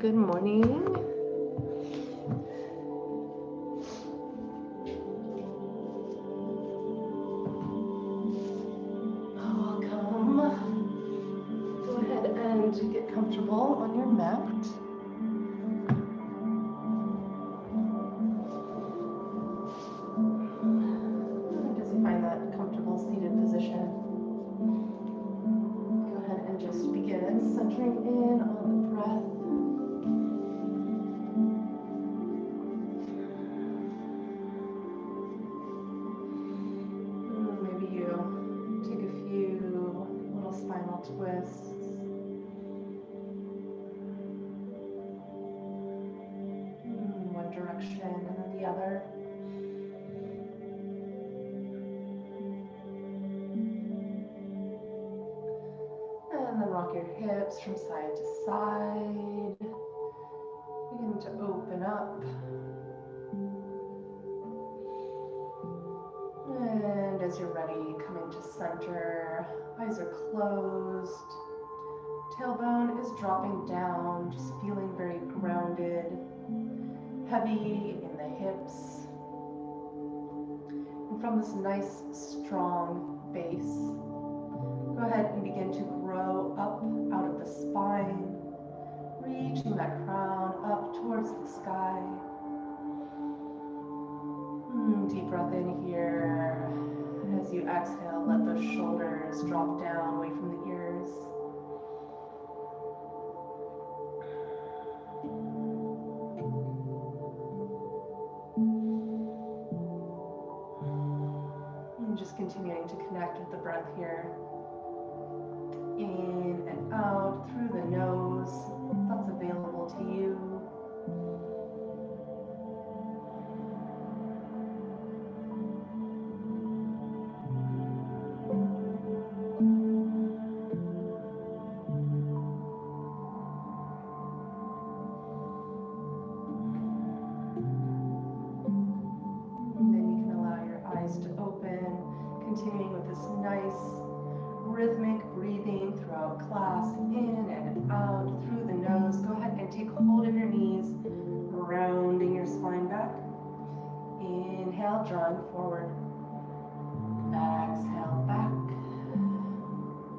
Good morning. Welcome. Go ahead and get comfortable on your mat. And as you find that comfortable seated position, go ahead and just begin centering in on the breath. Maybe you take a few little spinal twists. One direction and then the other. And then rock your hips from side to side. Begin to open up. And as you're ready, come into center. Eyes are closed. Tailbone is dropping down, just feeling very grounded, heavy in the hips. And from this nice, strong base, go ahead and begin to grow up out of the spine, reaching that crown up towards the sky. Deep breath in here. As you exhale, let those shoulders drop down away from the ears. And just continuing to connect with the breath here. In and out through the nose. That's available to you. Continuing with this nice rhythmic breathing throughout class, in and out through the nose. Go ahead and take hold of your knees, rounding your spine back. Inhale, drawing forward. Exhale, back.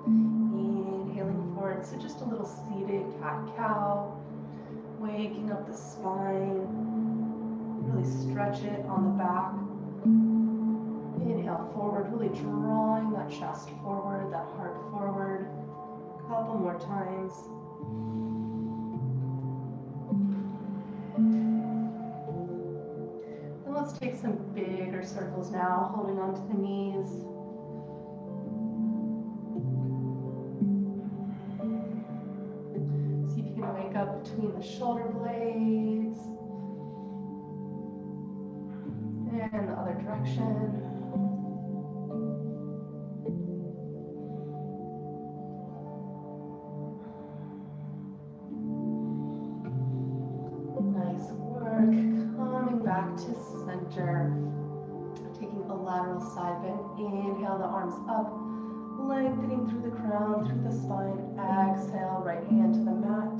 Inhaling forward, so just a little seated cat-cow, waking up the spine. Really stretch it on the back. Inhale forward, really drawing that chest forward, that heart forward. A couple more times. And let's take some bigger circles now, holding onto the knees. See if you can wake up between the shoulder blades. And the other direction. Nice work. Coming back to center. Taking a lateral side bend. Inhale the arms up. Lengthening through the crown, through the spine. Exhale, right hand to the mat.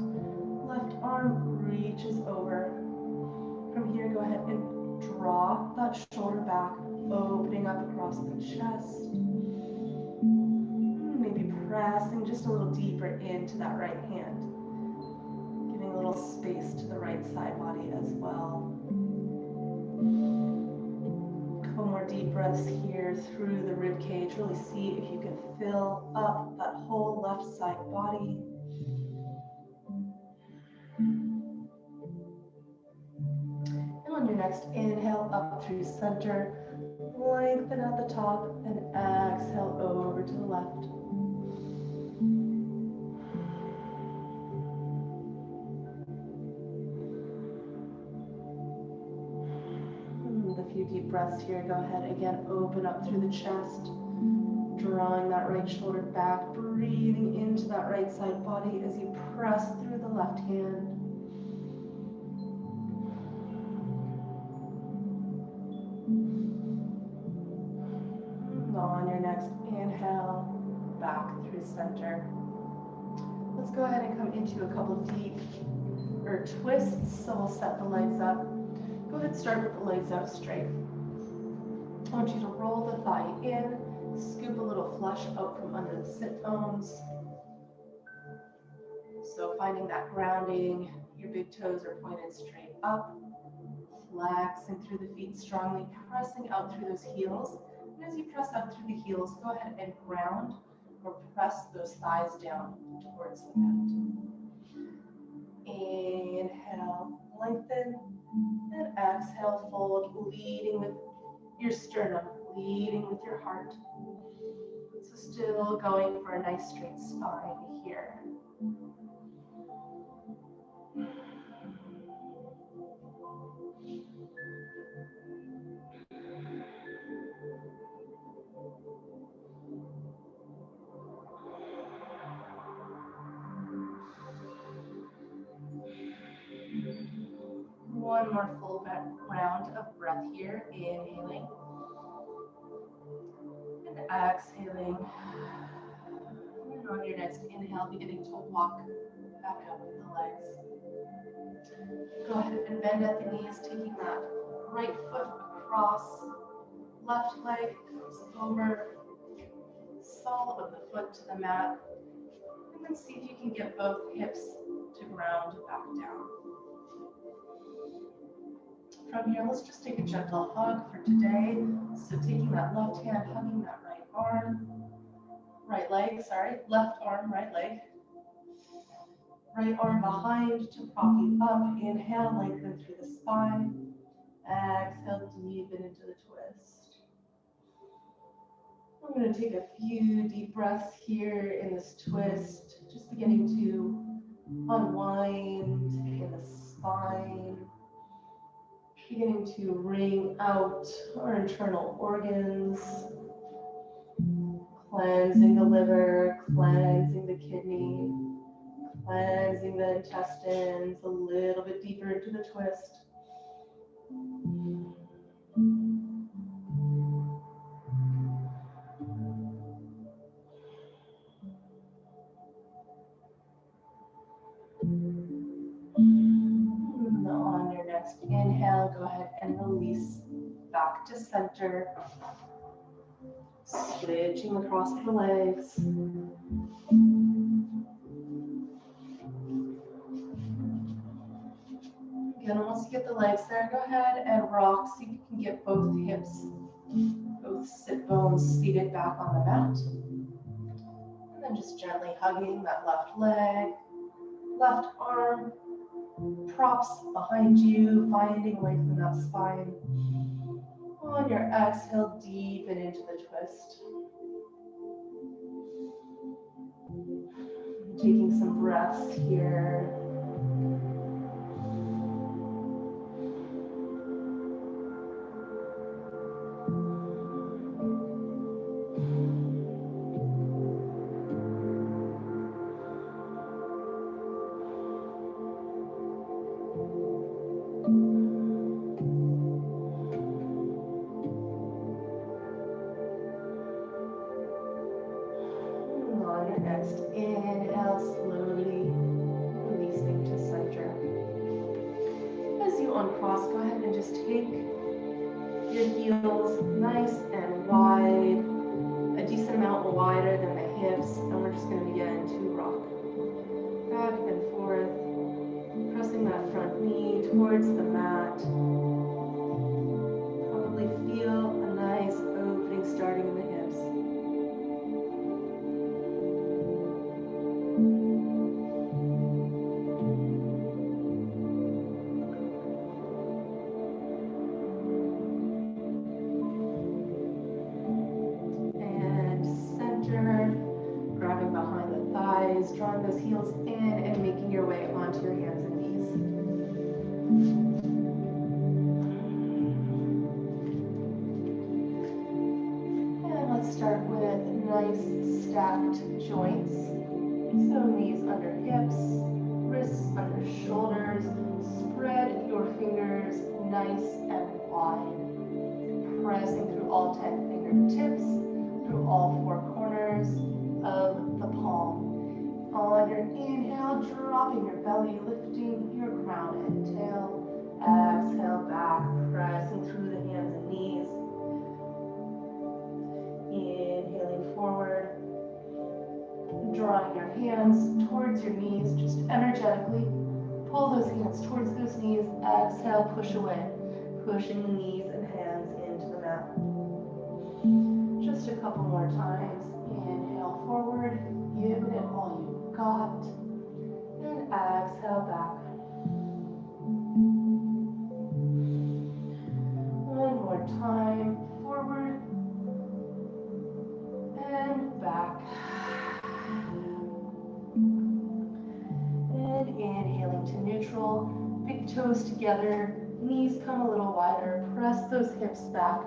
Left arm reaches over. From here, go ahead and draw that shoulder back, opening up across the chest. Maybe pressing just a little deeper into that right hand. Giving a little space to the right side body as well. A couple more deep breaths here through the rib cage. Really see if you can fill up that whole left side body. On your next inhale, up through center, lengthen at the top, and exhale over to the left. A few deep breaths here. Go ahead again, open up through the chest, drawing that right shoulder back, breathing into that right side body as you press through the left hand. On your next inhale, back through center. Let's go ahead and come into a couple deep or twists. So we'll set the legs up. Go ahead, start with the legs out straight. I want you to roll the thigh in, scoop a little flush out from under the sit bones. So finding that grounding, your big toes are pointed straight up, flexing through the feet strongly, pressing out through those heels. And as you press out through the heels, go ahead and ground or press those thighs down towards the mat. Inhale, lengthen, and exhale, fold, leading with your sternum, leading with your heart. So still going for a nice straight spine here. One more full round of breath here, inhaling and exhaling. And on your next inhale, beginning to walk back up with the legs. Go ahead and bend at the knees, taking that right foot across, left leg comes over, sole of the foot to the mat, and then see if you can get both hips to ground back down. From here, let's just take a gentle hug for today. So taking that left hand, hugging that right arm, left arm, right leg. Right arm behind to prop you up. Inhale, lengthen through the spine. Exhale, deepen into the twist. I'm going to take a few deep breaths here in this twist, just beginning to unwind in the spine, beginning to wring out our internal organs, cleansing the liver, cleansing the kidney, cleansing the intestines, a little bit deeper into the twist. On your next inhale, go ahead and release back to center. Switching across the legs. Again, once you get the legs there, go ahead and rock. See if you can get both hips, both sit bones seated back on the mat. And then just gently hugging that left leg, left arm, props behind you, finding length in that spine. On your exhale, deepen into the twist. Taking some breaths here. Inhale, slowly releasing to center. As you uncross, go ahead and just take your heels nice and wide, a decent amount wider than the hips, and we're just going to begin to rock back and forth, pressing that front knee towards the mat. Probably feel a nice opening starting in the hips. Drawing those heels in and making your way onto your hands and knees. And let's start with nice stacked joints. So knees under hips, wrists under shoulders. Spread your fingers nice and wide. Pressing through all 10 fingertips, through all 4 corners of the palm. On your inhale, drop dropping your belly, lifting your crown and tail. Exhale back, pressing through the hands and knees. Inhaling forward, drawing your hands towards your knees, just energetically. Pull those hands towards those knees. Exhale, push away, pushing the knees and hands into the mat. Just a couple more times. Inhale forward, give it all you've got. And exhale back. One more time, forward and back. And inhaling to neutral, big toes together, knees come a little wider, press those hips back.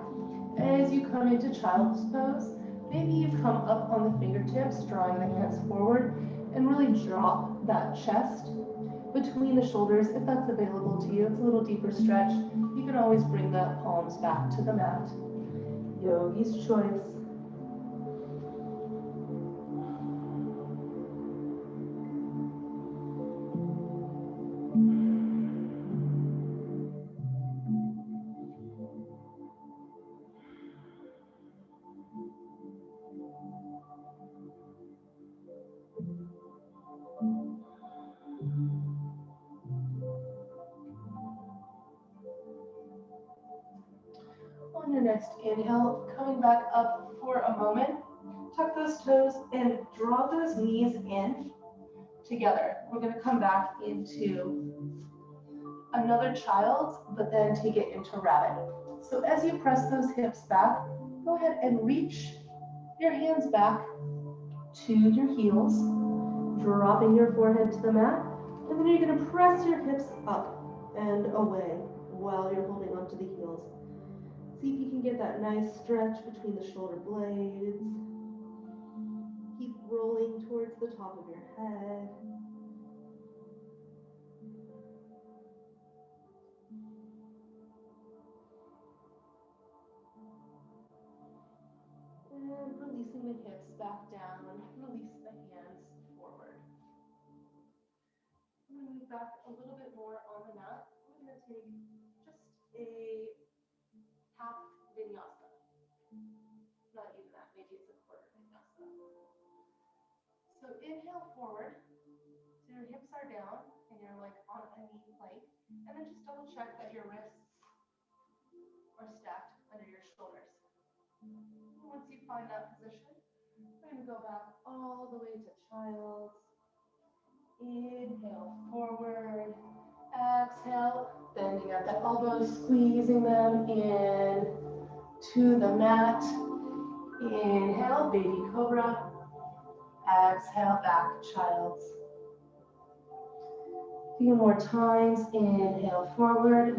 As you come into child's pose, maybe you come up on the fingertips, drawing the hands forward, and really drop that chest between the shoulders if that's available to you. It's a little deeper stretch. You can always bring the palms back to the mat. Yogi's choice. On your next inhale, coming back up for a moment, tuck those toes and draw those knees in together. We're going to come back into another child's, but then take it into rabbit. So as you press those hips back, go ahead and reach your hands back to your heels, dropping your forehead to the mat, and then you're going to press your hips up and away while you're holding onto the heels. See if you can get that nice stretch between the shoulder blades. Keep rolling towards the top of your head. And releasing the hips back down, release the hands forward. I'm going to move back a little bit more on the mat. We're going to take just a half vinyasa. Not even that, maybe it's a quarter vinyasa. So inhale forward, so your hips are down and you're like on a knee plank, and then just double check that your wrists are stacked under your shoulders. And once you find that position, we're going to go back all the way to child's. Inhale forward, exhale, bending at the elbows, squeezing them in to the mat. Inhale, baby cobra. Exhale, back, child's. A few more times. Inhale forward.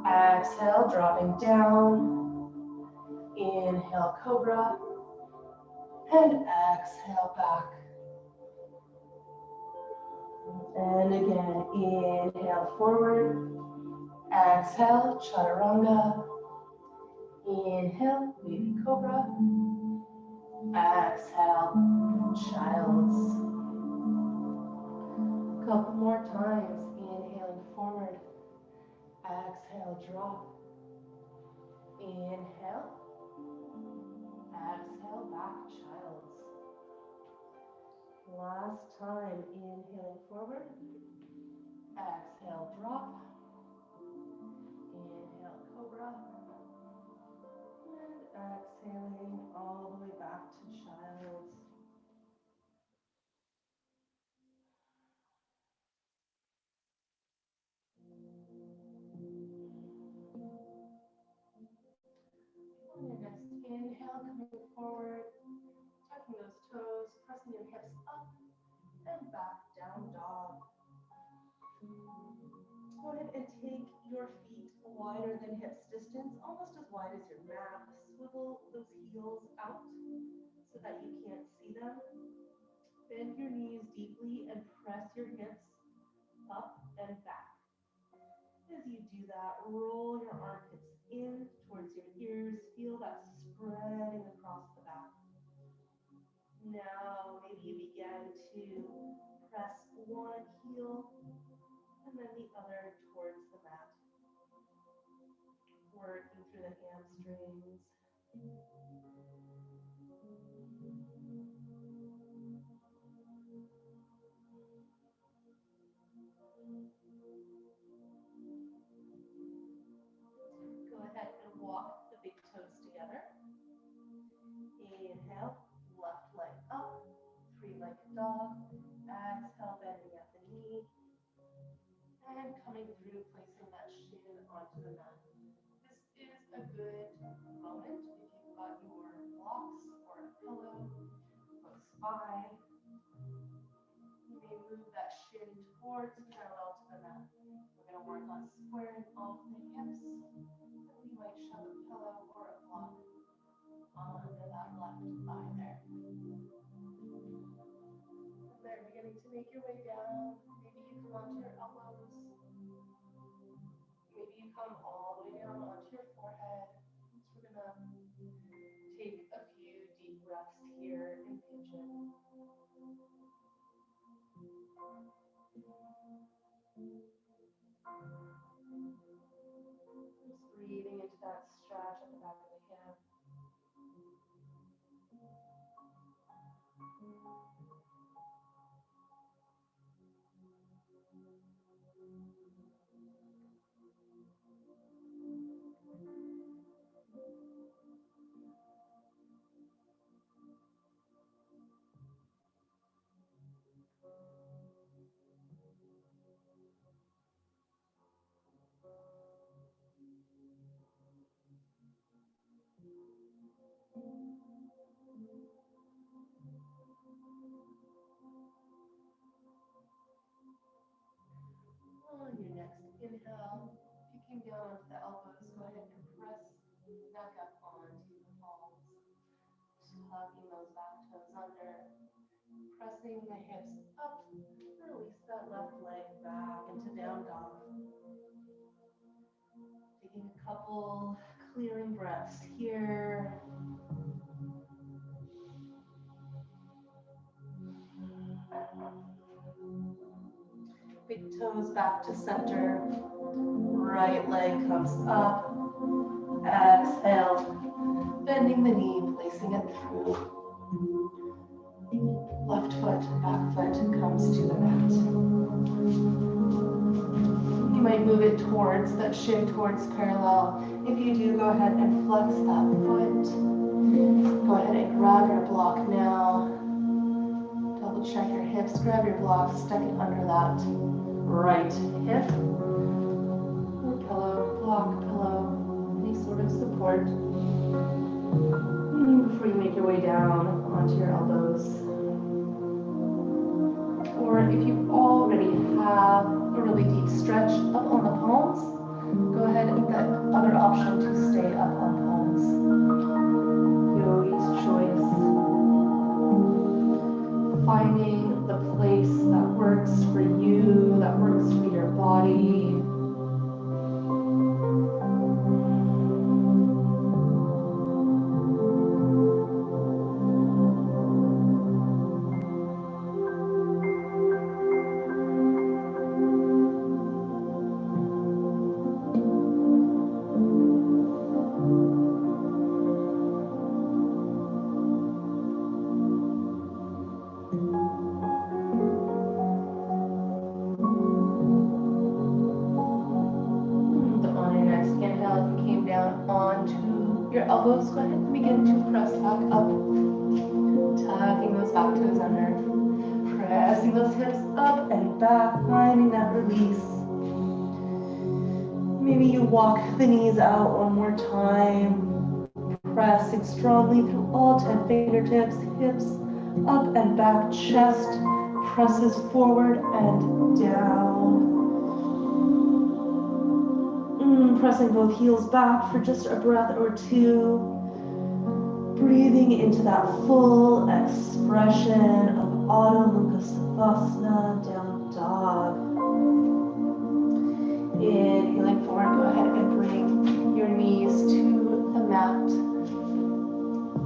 Exhale, dropping down. Inhale, cobra. And exhale, back. And again, inhale forward. Exhale, chaturanga. Inhale, baby cobra. Exhale, child's. Couple more times. Inhaling forward. Exhale, drop. Inhale. Exhale, back, child's. Last time. Inhaling forward. Exhale, drop. Inhale, cobra. And exhaling all the way back to child's. On your next inhale, coming forward, tucking those toes, pressing your hips up and back, down dog. Go ahead and take your feet wider than hips distance, almost as wide as your mat. Swivel those heels out so that you can't see them. Bend your knees deeply and press your hips up and back. As you do that, roll your armpits in towards your ears. Feel that spreading across the back. Now, maybe you begin to press one heel and then the other towards the mat. Working through the hamstrings. Go ahead and walk the big toes together. Inhale, left leg up, three-legged dog. Exhale, bending at the knee. And coming through, placing that shin onto the mat. This is a good moment if you've got your blocks or a pillow close by. You may move that shin towards parallel to the mat. We're going to work on squaring off the hips. And we might shove a pillow or a block under that left thigh there. And there, beginning to make your way down. Maybe you come onto your elbows. Maybe you come all the way down onto your forehead. So we're going to take a few deep breaths here in pigeon. Just breathing into that stretch at the back of the hip. On your next inhale, if you came down onto the elbows, go ahead and press back up onto the palms. Tucking those back toes under, pressing the hips up, release that left leg back into down dog. Taking a couple clearing breaths here. Big toes back to center. Right leg comes up. Exhale. Bending the knee, placing it through. Left foot, back foot comes to the mat. You might move it towards that shin towards parallel. If you do, go ahead and flex that foot. Go ahead and grab your block now. Double check your hips, grab your block, stuck it under that right hip. Or pillow, block, pillow, any sort of support. Before you make your way down onto your elbows. Or if you already have a really deep stretch up on the palms, go ahead and that other option to stay up on palms. Yogi's choice. Finding the place that works for you, that works for your body. Elbows, go ahead and begin to press back up. Tucking those back toes under. Pressing those hips up and back, finding that release. Maybe you walk the knees out one more time. Pressing strongly through all 10 fingertips, hips up and back, chest presses forward and down. Pressing both heels back for just a breath or two. Breathing into that full expression of Adho Mukha Savasana, down dog. Inhaling forward, go ahead and bring your knees to the mat.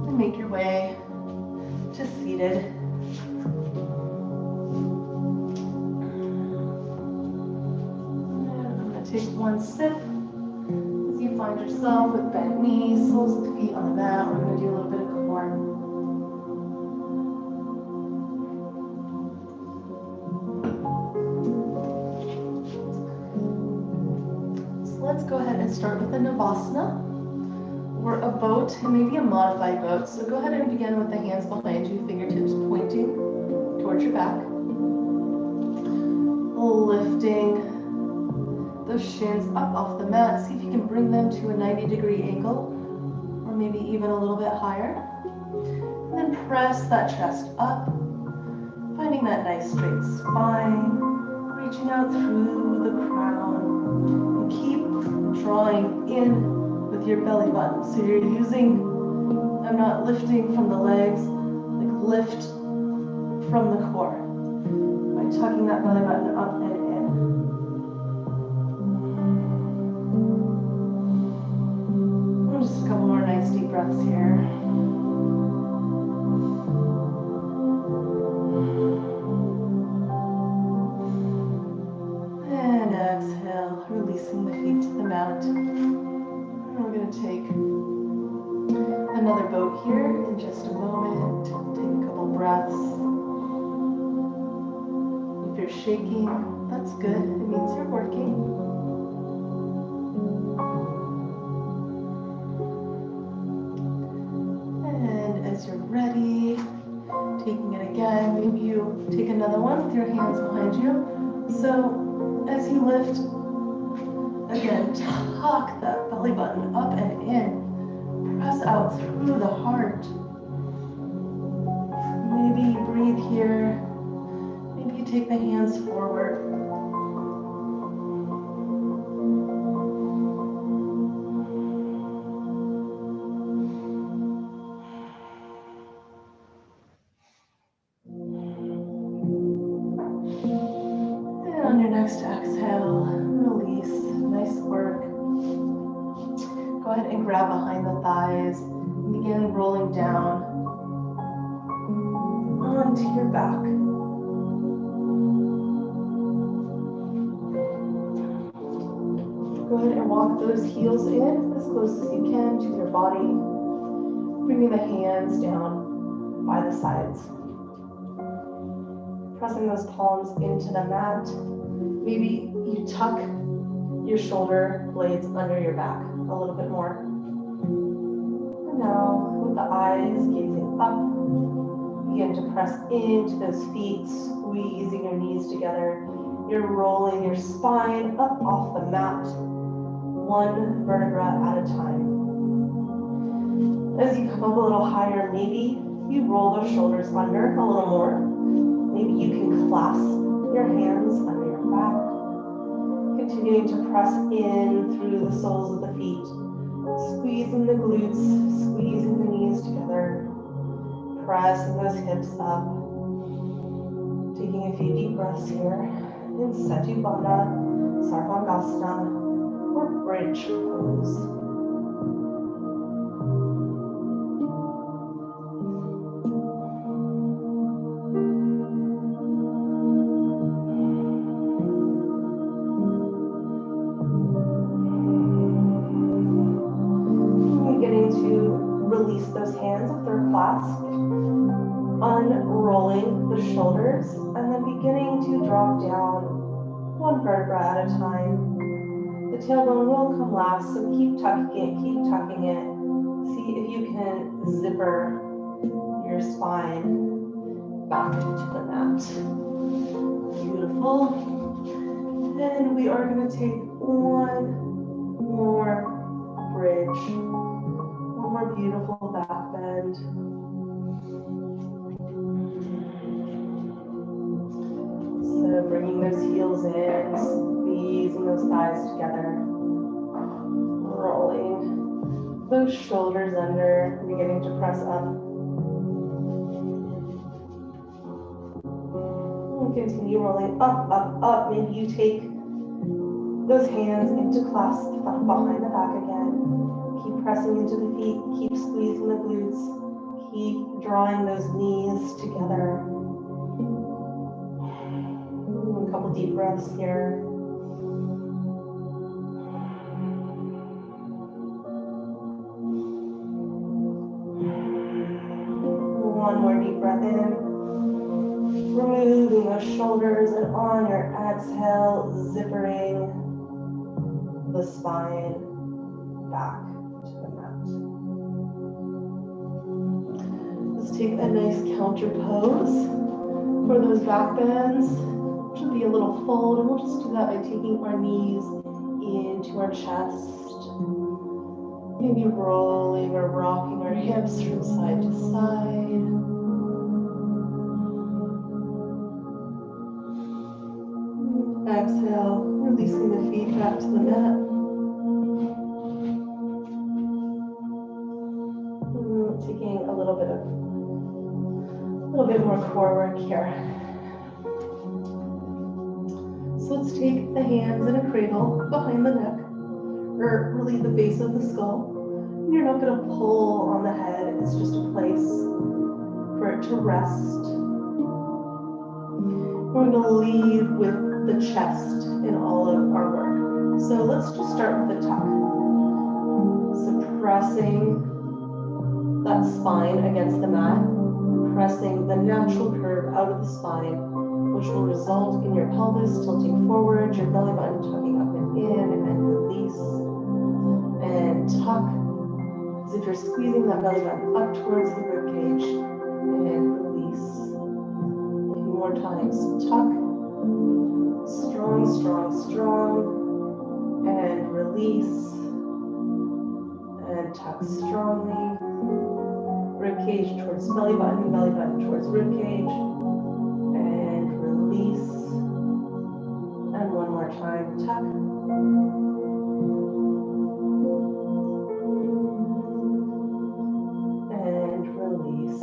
And make your way to seated. take one sip. As you find yourself with bent knees, soles of the feet on the mat, we're going to do a little bit of core. So let's go ahead and start with the Navasana. We're a boat, and maybe a modified boat. So go ahead and begin with the hands behind you, fingertips pointing towards your back. Lifting those shins up off the mat. See if you can bring them to a 90-degree angle, or maybe even a little bit higher. And then press that chest up, finding that nice straight spine, reaching out through the crown, and keep drawing in with your belly button. So you're using, I'm not lifting from the legs, like lift from the core by tucking that belly button up and in. Just a couple more nice deep breaths here. And exhale, releasing the feet to the mat. And we're going to take another boat here in just a moment. Take a couple breaths. If you're shaking, that's good. It means you're working. As you're ready, taking it again, maybe you take another one with your hands behind you. So as you lift, again, tuck that belly button up and in. Press out through the heart. Maybe you breathe here. Maybe you take the hands forward. On your next exhale, release. Nice work. Go ahead and grab behind the thighs. Begin rolling down onto your back. Go ahead and walk those heels in as close as you can to your body. Bringing the hands down by the sides. Pressing those palms into the mat. Maybe you tuck your shoulder blades under your back a little bit more. And now, with the eyes gazing up, begin to press into those feet, squeezing your knees together. You're rolling your spine up off the mat, one vertebra at a time. As you come up a little higher, maybe you roll those shoulders under a little more. Maybe you can clasp your hands under your back, continuing to press in through the soles of the feet, squeezing the glutes, squeezing the knees together, pressing those hips up, taking a few deep breaths here in Setu Bandha, Sarvangasana, or bridge pose. Release those hands if they're clasped, unrolling the shoulders, and then beginning to drop down one vertebra at a time. The tailbone will come last, so keep tucking it, keep tucking it. See if you can zipper your spine back into the mat. Beautiful. Then we are going to take one more bridge. More beautiful back bend. So bringing those heels in, squeezing those thighs together, rolling those shoulders under, beginning to press up. And continue rolling up, up, up. Maybe you take those hands into clasp behind the back again. Keep pressing into the feet, keep squeezing the glutes, keep drawing those knees together. A couple deep breaths here. in. Removing those shoulders, and on your exhale, zippering the spine back to the mat. Let's take a nice counter pose for those back bends. Should be a little fold, and we'll just do that by taking our knees into our chest. Maybe rolling or rocking our hips from side to side. Exhale, releasing the feet back to the mat. Taking a little bit more core work here. So let's take the hands in a cradle behind the neck, or really the base of the skull. You're not going to pull on the head. It's just a place for it to rest. We're going to lead with the chest in all of our work. So let's just start with the tuck. So pressing that spine against the mat, pressing the natural curve out of the spine, which will result in your pelvis tilting forward, your belly button tucking up and in, and release, and tuck, as if you're squeezing that belly button up towards the rib cage, and release. A few more times, tuck, strong, strong, strong, and release, and tuck strongly, rib cage towards belly button towards rib cage, and release, and one more time, tuck, and release.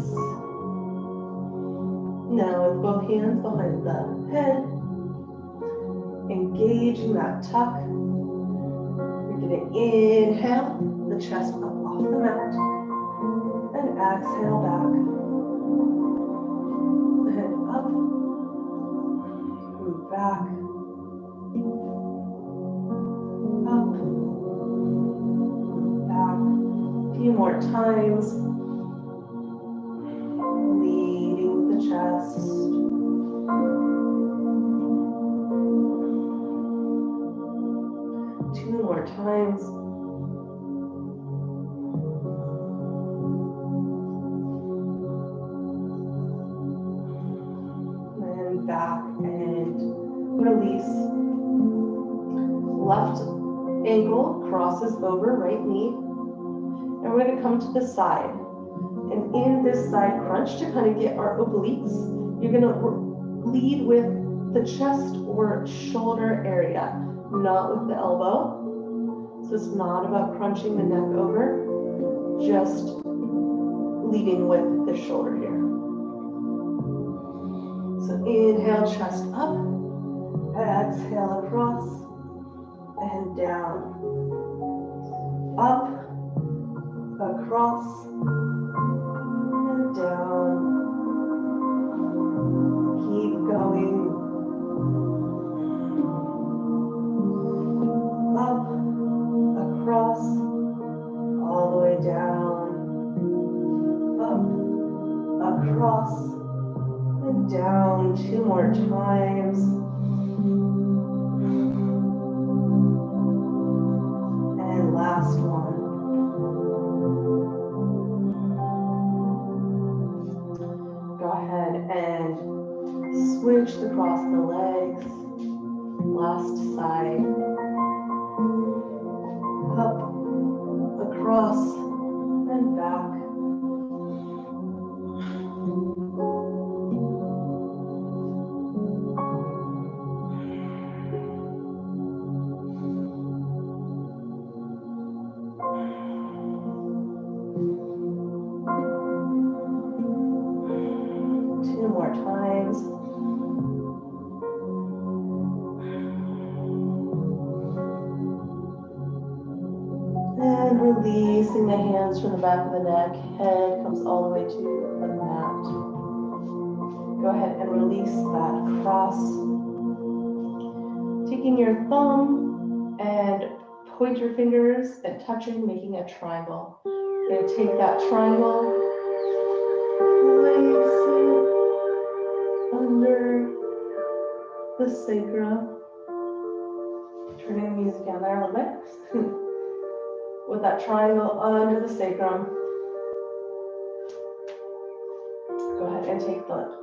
Now with both hands behind the head, engaging that tuck. You're going to inhale the chest up off the mat, and exhale back. The head up, move back, up, move back. A few more times. Leading with the chest. Two more times. And back and release. Left ankle crosses over right knee. And we're going to come to the side. And in this side crunch, to kind of get our obliques, you're going to lead with the chest or shoulder area, not with the elbow. So it's not about crunching the neck over, just leading with the shoulder here. So inhale, chest up, exhale across, and down, up, across, and down. Keep going. Up, across, all the way down, up, across, and down. Two more times. And last one. Go ahead and switch across the legs. Last side. Up, across, and back. Two more times. And releasing the hands from the back of the neck. Head comes all the way to the mat. Go ahead and release that cross. Taking your thumb and pointer fingers and touching, making a triangle. You're going to take that triangle Place it under the sacrum. Turning the music down there a little bit. With that triangle under the sacrum. Go ahead and take the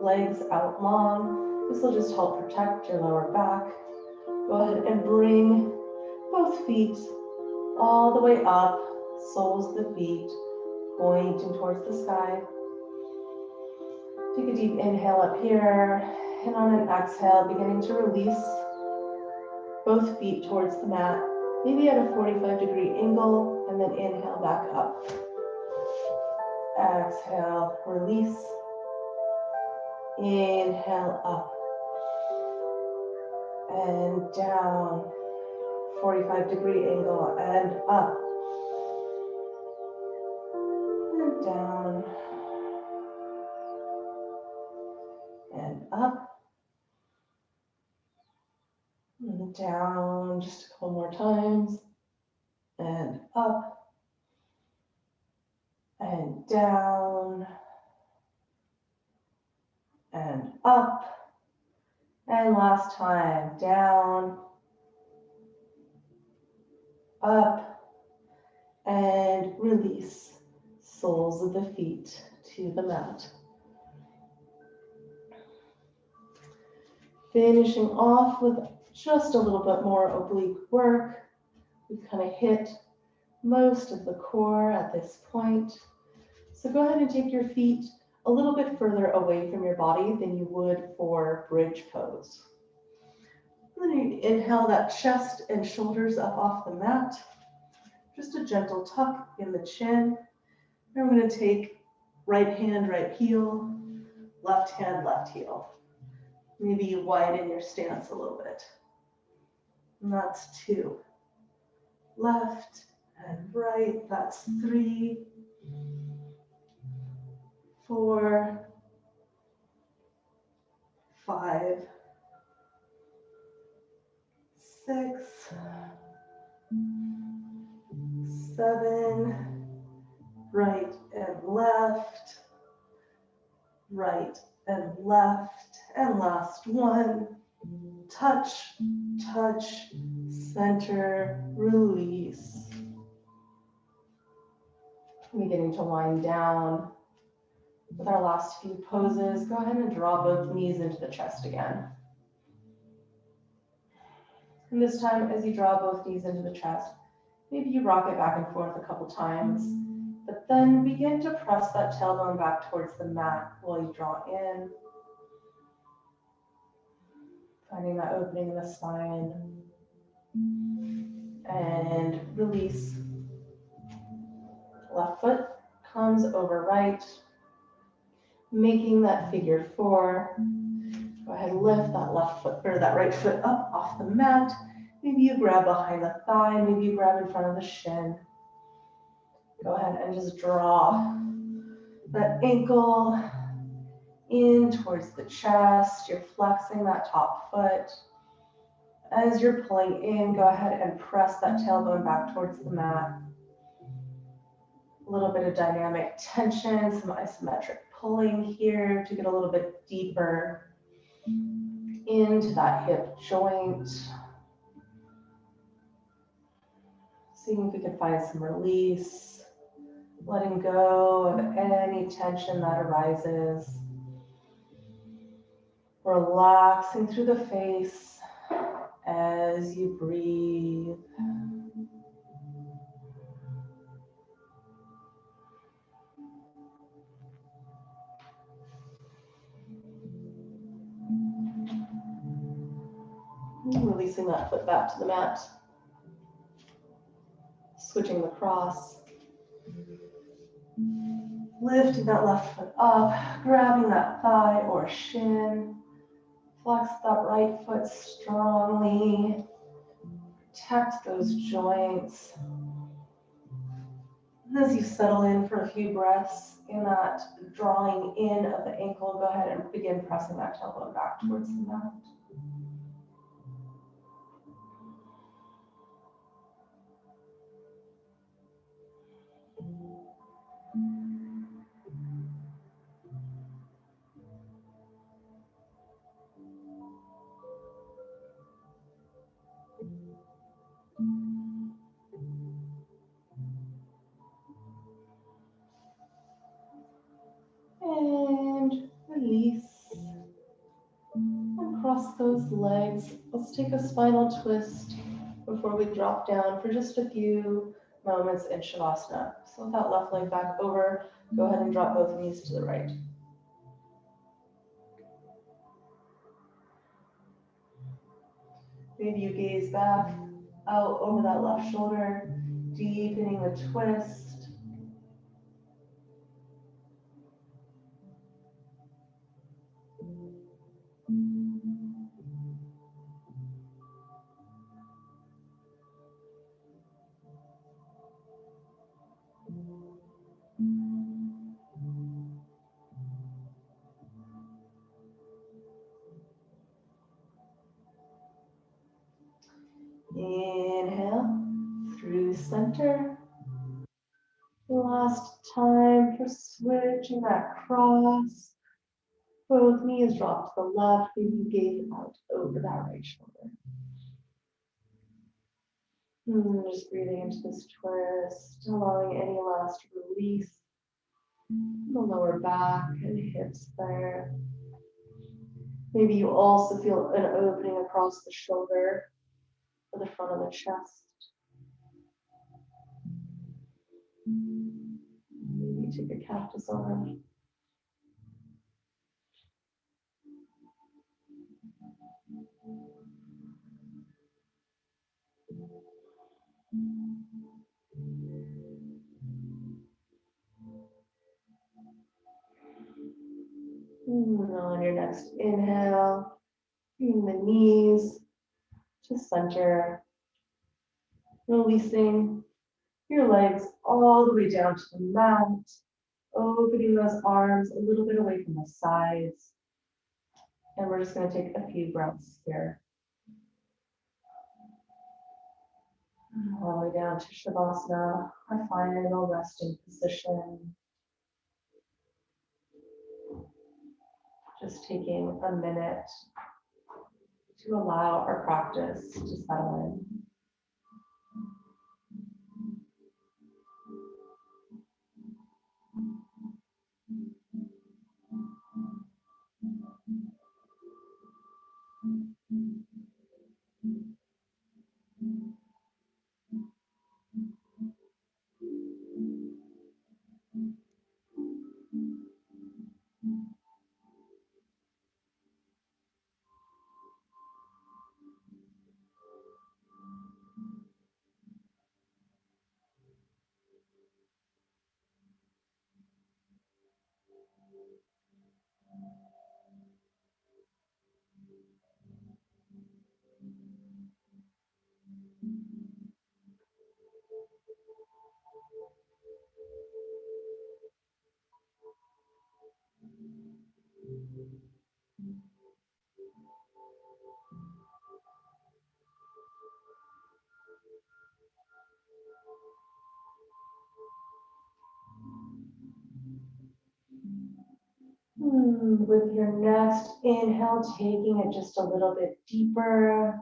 legs out long. This will just help protect your lower back. Go ahead and bring both feet all the way up, soles of the feet pointing towards the sky. Take a deep inhale up here, and on an exhale, beginning to release both feet towards the mat, maybe at a 45-degree angle, and then inhale back up. Exhale, release. Inhale up and down, 45-degree angle, and up and down and up and down, just a couple more times, and up and down and up, and last time, down, up, and release, soles of the feet to the mat. Finishing off with just a little bit more oblique work. We've kind of hit most of the core at this point. So go ahead and take your feet a little bit further away from your body than you would for bridge pose. And then you inhale that chest and shoulders up off the mat. Just a gentle tuck in the chin. And we're going to take right hand, right heel, left hand, left heel. Maybe you widen your stance a little bit. And that's 2. Left and right, that's 3, 4, 5, 6, 7, right and left, right and left, and last one, touch, touch, center, release. Beginning to wind down. With our last few poses, go ahead and draw both knees into the chest again. And this time, as you draw both knees into the chest, maybe you rock it back and forth a couple times, but then begin to press that tailbone back towards the mat while you draw in. Finding that opening in the spine. And release. Left foot comes over right, making that figure 4. Go ahead and lift that left foot or that right foot up off the mat. Maybe you grab behind the thigh, maybe you grab in front of the shin. Go ahead and just draw that ankle in towards the chest. You're flexing that top foot. As you're pulling in, go ahead and press that tailbone back towards the mat. A little bit of dynamic tension, some isometric pulling here to get a little bit deeper into that hip joint. Seeing if we can find some release, letting go of any tension that arises. Relaxing through the face as you breathe. Releasing that foot back to the mat. Switching the cross. Lifting that left foot up, grabbing that thigh or shin. Flex that right foot strongly. Protect those joints. And as you settle in for a few breaths in that drawing in of the ankle, go ahead and begin pressing that tailbone back towards the mat. those legs. Let's take a spinal twist before we drop down for just a few moments in Shavasana. So with that left leg back over, go ahead and drop both knees to the right. Maybe you gaze back out over that left shoulder, deepening the twist. Inhale through center. Last time for switching that cross. Both knees drop to the left, maybe gaze out over that right shoulder. Just breathing into this twist, allowing any last release in the lower back and hips there. Maybe you also feel an opening across the shoulder or the front of the chest. Maybe take a cactus arm. On your next inhale, bring the knees to center, releasing your legs all the way down to the mat, opening those arms a little bit away from the sides. And we're just going to take a few breaths here. All the way down to Shavasana, our final resting position. Just taking a minute to allow our practice to settle in. With your next inhale, taking it just a little bit deeper.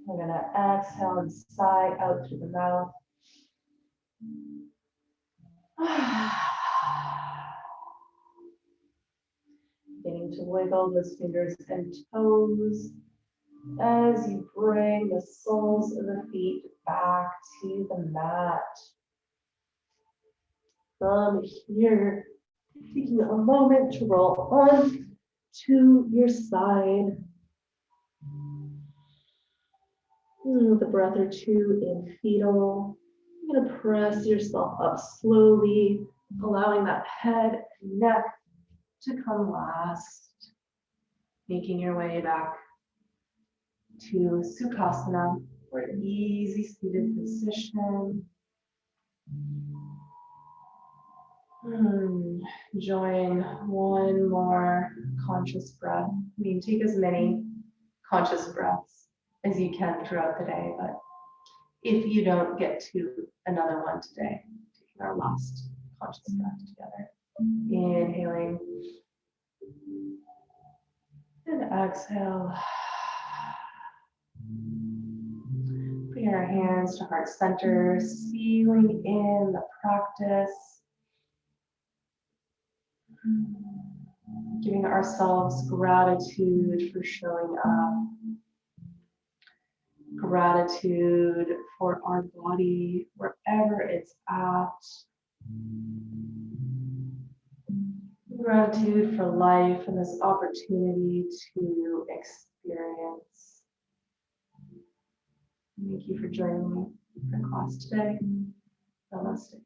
We're going to exhale and sigh out through the mouth. Beginning to wiggle those fingers and toes as you bring the soles of the feet back to the mat. From here, taking a moment to roll on to your side. With a breath or two in fetal. You're going to press yourself up slowly, allowing that head and neck to come last. Making your way back to Sukhasana, or an easy seated position. Enjoying one more conscious breath. Take as many conscious breaths as you can throughout the day, but if you don't get to another one today, taking our last conscious breath together. Inhaling and exhale. Bringing our hands to heart center, sealing in the practice. Giving ourselves gratitude for showing up, gratitude for our body, wherever it's at, gratitude for life and this opportunity to experience. Thank you for joining me for class today. Namaste.